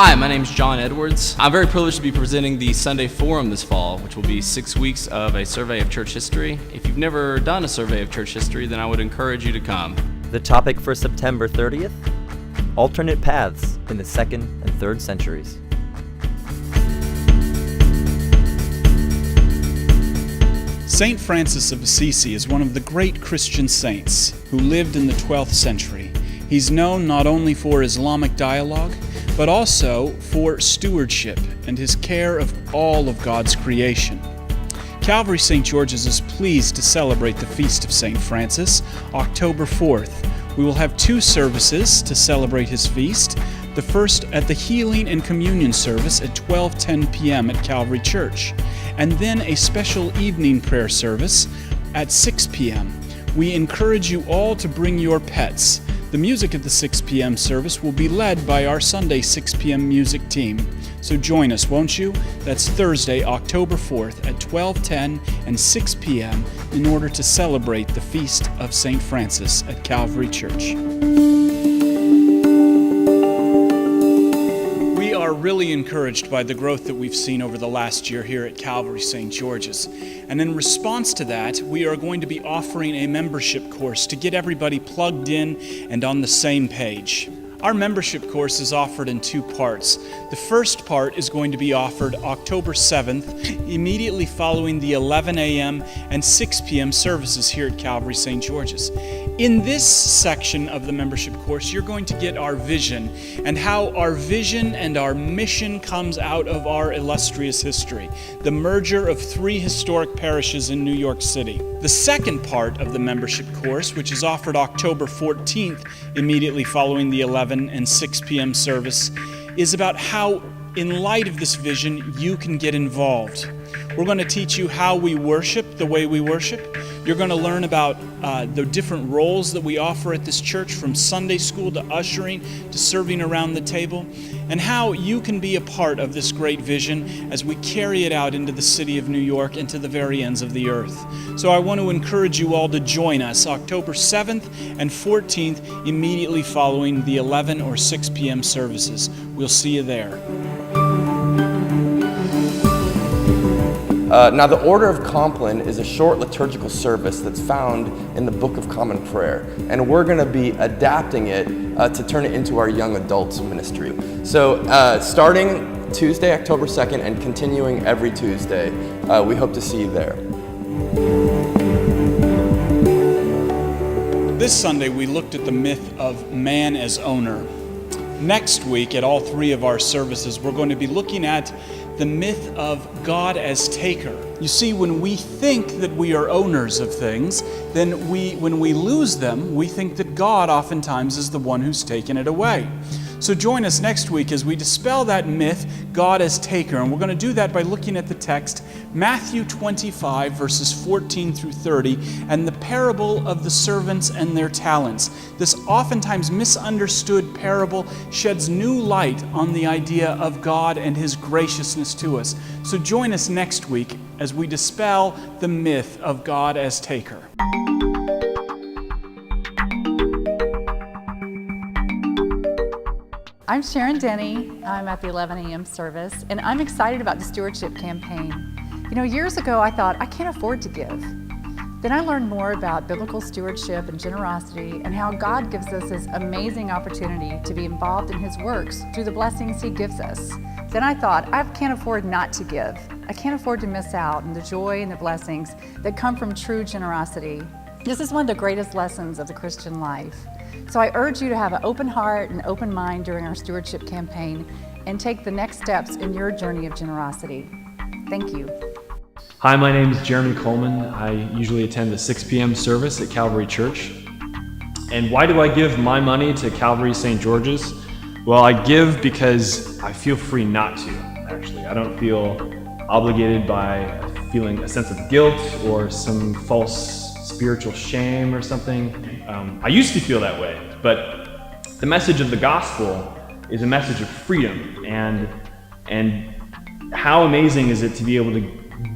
Hi, my name is John Edwards. I'm very privileged to be presenting the Sunday Forum this fall, which will be 6 weeks of a survey of church history. If you've never done a survey of church history, then I would encourage you to come. The topic for September 30th, alternate paths in the 2nd and 3rd centuries. Saint Francis of Assisi is one of the great Christian saints who lived in the 12th century. He's known not only for Islamic dialogue, but also for stewardship and his care of all of God's creation. Calvary St. George's is pleased to celebrate the Feast of St. Francis, October 4th. We will have 2 services to celebrate his feast. The first at the Healing and Communion service at 12:10 p.m. at Calvary Church, and then a special evening prayer service at 6 p.m. We encourage you all to bring your pets. The music at the 6 p.m. service will be led by our Sunday 6 p.m. music team. So join us, won't you? That's Thursday, October 4th at 12:10 and 6 p.m. in order to celebrate the Feast of St. Francis at Calvary Church. We are really encouraged by the growth that we've seen over the last year here at Calvary St. George's. And in response to that, we are going to be offering a membership course to get everybody plugged in and on the same page. Our membership course is offered in 2 parts. The first part is going to be offered October 7th, immediately following the 11 a.m. and 6 p.m. services here at Calvary St. George's. In this section of the membership course, you're going to get our vision and how our vision and our mission comes out of our illustrious history, the merger of 3 historic parishes in New York City. The second part of the membership course, which is offered October 14th, immediately following the 11 and 6 p.m. service, is about how, in light of this vision, you can get involved. We're going to teach you how we worship the way we worship. You're going to learn about the different roles that we offer at this church, from Sunday school to ushering to serving around the table, and how you can be a part of this great vision as we carry it out into the city of New York and to the very ends of the earth. So I want to encourage you all to join us October 7th and 14th, immediately following the 11 or 6 p.m. services. We'll see you there. Now, the Order of Compline is a short liturgical service that's found in the Book of Common Prayer, and we're going to be adapting it to turn it into our young adults ministry. So, starting Tuesday, October 2nd, and continuing every Tuesday, we hope to see you there. This Sunday, we looked at the myth of man as owner. Next week, at all 3 of our services, we're going to be looking at the myth of God as taker. You see, when we think that we are owners of things, then when we lose them, we think that God oftentimes is the one who's taken it away. So join us next week as we dispel that myth, God as taker. And we're going to do that by looking at the text, Matthew 25, verses 14 through 30, and the parable of the servants and their talents. This oftentimes misunderstood parable sheds new light on the idea of God and His graciousness to us. So join us next week as we dispel the myth of God as taker. I'm Sharon Denny. I'm at the 11 a.m. service, and I'm excited about the Stewardship Campaign. You know, years ago I thought, I can't afford to give. Then I learned more about biblical stewardship and generosity and how God gives us this amazing opportunity to be involved in His works through the blessings He gives us. Then I thought, I can't afford not to give. I can't afford to miss out on the joy and the blessings that come from true generosity. This is one of the greatest lessons of the Christian life. So I urge you to have an open heart and open mind during our stewardship campaign and take the next steps in your journey of generosity. Thank you. Hi, my name is Jeremy Coleman. I usually attend the 6 p.m. service at Calvary Church. And why do I give my money to Calvary St. George's? Well, I give because I feel free not to, actually. I don't feel obligated by feeling a sense of guilt or some false spiritual shame or something. I used to feel that way, but the message of the gospel is a message of freedom, and how amazing is it to be able to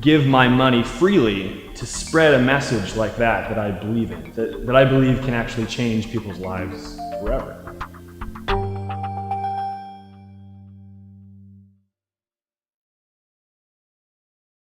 give my money freely to spread a message like that I believe in, that I believe can actually change people's lives forever.